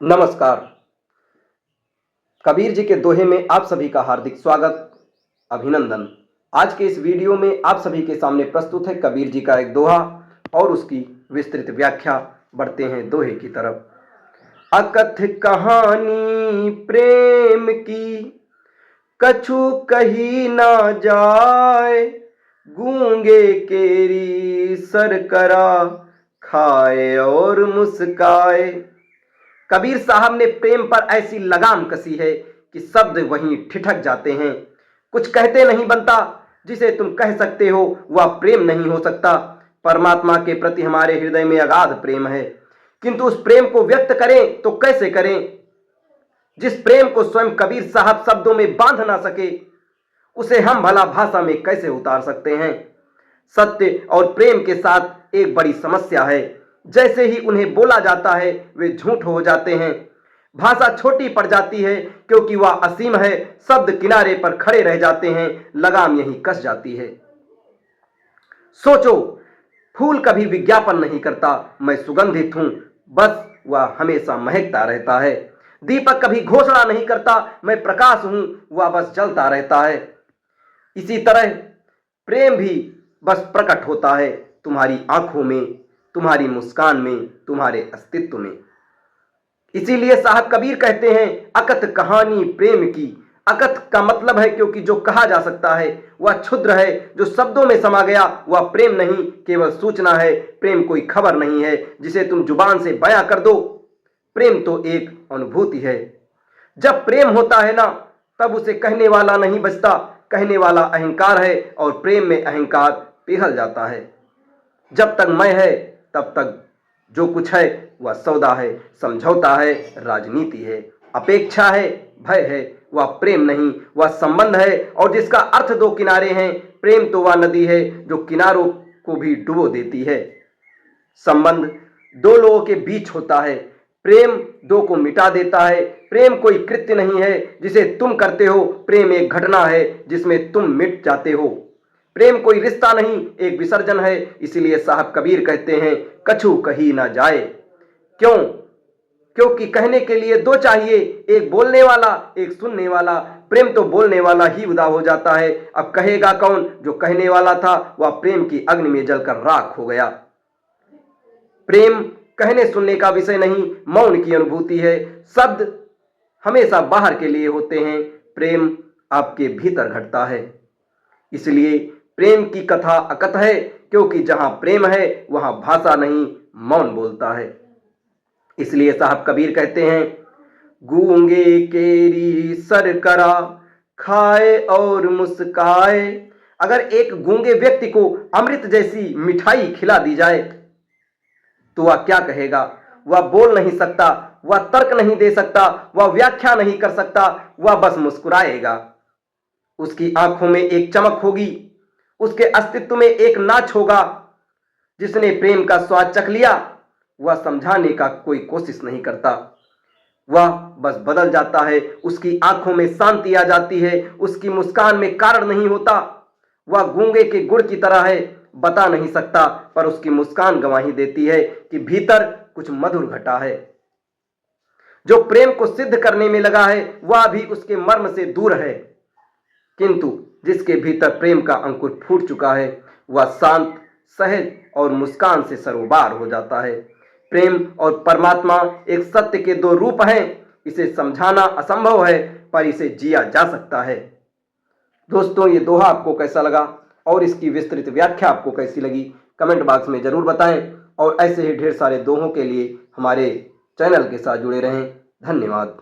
नमस्कार। कबीर जी के दोहे में आप सभी का हार्दिक स्वागत, अभिनंदन। आज के इस वीडियो में आप सभी के सामने प्रस्तुत है कबीर जी का एक दोहा और उसकी विस्तृत व्याख्या। बढ़ते हैं दोहे की तरफ। अकथ कहानी प्रेम की, कछु कही ना जाए, गूंगे केरी सर करा, खाए और मुस्काए। कबीर साहब ने प्रेम पर ऐसी लगाम कसी है कि शब्द वहीं ठिठक जाते हैं। कुछ कहते नहीं बनता, जिसे तुम कह सकते हो वह प्रेम नहीं हो सकता। परमात्मा के प्रति हमारे हृदय में अगाध प्रेम है, किंतु उस प्रेम को व्यक्त करें तो कैसे करें? जिस प्रेम को स्वयं कबीर साहब शब्दों में बांध ना सके, उसे हम भला भाषा में कैसे उतार सकते हैं? सत्य और प्रेम के साथ एक बड़ी समस्या है। जैसे ही उन्हें बोला जाता है वे झूठ हो जाते हैं। भाषा छोटी पड़ जाती है क्योंकि वह असीम है। शब्द किनारे पर खड़े रह जाते हैं, लगाम यहीं कस जाती है। सोचो, फूल कभी विज्ञापन नहीं करता, मैं सुगंधित हूं, बस वह हमेशा महकता रहता है। दीपक कभी घोषणा नहीं करता, मैं प्रकाश हूं, वह बस जलता रहता है। इसी तरह प्रेम भी बस प्रकट होता है तुम्हारी आंखों में, तुम्हारी मुस्कान में, तुम्हारे अस्तित्व में। इसीलिए साहब कबीर कहते हैं, अकथ कहानी प्रेम की। अकथ का मतलब है क्योंकि जो कहा जा सकता है वह क्षुद्र है, जो शब्दों में समा गया वह प्रेम नहीं, केवल सूचना है। प्रेम कोई खबर नहीं है जिसे तुम जुबान से बयां कर दो। प्रेम तो एक अनुभूति है। जब प्रेम होता है ना, तब उसे कहने वाला नहीं बचता। कहने वाला अहंकार है और प्रेम में अहंकार पिघल जाता है। जब तक मैं है तब तक जो कुछ है वह सौदा है, समझौता है, राजनीति है, अपेक्षा है, भय है। वह प्रेम नहीं, वह संबंध है। और जिसका अर्थ दो किनारे हैं, प्रेम तो वह नदी है जो किनारों को भी डुबो देती है। संबंध दो लोगों के बीच होता है, प्रेम दो को मिटा देता है। प्रेम कोई कृत्य नहीं है जिसे तुम करते हो, प्रेम एक घटना है जिसमें तुम मिट जाते हो। प्रेम कोई रिश्ता नहीं, एक विसर्जन है। इसीलिए साहब कबीर कहते हैं, कछु कही ना जाए। क्यों? क्योंकि कहने के लिए दो चाहिए, एक बोलने वाला, एक सुनने वाला। प्रेम तो बोलने वाला ही उदा हो जाता है। अब कहेगा कौन? जो कहने वाला था वह प्रेम की अग्नि में जलकर राख हो गया। प्रेम कहने सुनने का विषय नहीं, मौन की अनुभूति है। शब्द हमेशा बाहर के लिए होते हैं, प्रेम आपके भीतर घटता है। इसलिए प्रेम की कथा अकथ है, क्योंकि जहां प्रेम है वहां भाषा नहीं, मौन बोलता है। इसलिए साहब कबीर कहते हैं, गूंगे केरी सर करा, खाए और मुस्काए। अगर एक गूंगे व्यक्ति को अमृत जैसी मिठाई खिला दी जाए तो वह क्या कहेगा? वह बोल नहीं सकता, वह तर्क नहीं दे सकता, वह व्याख्या नहीं कर सकता, वह बस मुस्कुराएगा। उसकी आंखों में एक चमक होगी, उसके अस्तित्व में एक नाच होगा। जिसने प्रेम का स्वाद चख लिया वह समझाने का कोई कोशिश नहीं करता, वह बस बदल जाता है। उसकी आंखों में शांति आ जाती है, उसकी मुस्कान में कारण नहीं होता। वह गूंगे के गुड़ की तरह है, बता नहीं सकता, पर उसकी मुस्कान गवाही देती है कि भीतर कुछ मधुर घटा है। जो प्रेम को सिद्ध करने में लगा है वह भी उसके मर्म से दूर है, किंतु जिसके भीतर प्रेम का अंकुर फूट चुका है वह शांत, सहज और मुस्कान से सरोबार हो जाता है। प्रेम और परमात्मा एक सत्य के दो रूप हैं। इसे समझाना असंभव है, पर इसे जिया जा सकता है। दोस्तों, ये दोहा आपको कैसा लगा और इसकी विस्तृत व्याख्या आपको कैसी लगी, कमेंट बॉक्स में जरूर बताएं। और ऐसे ही ढेर सारे दोहों के लिए हमारे चैनल के साथ जुड़े रहें। धन्यवाद।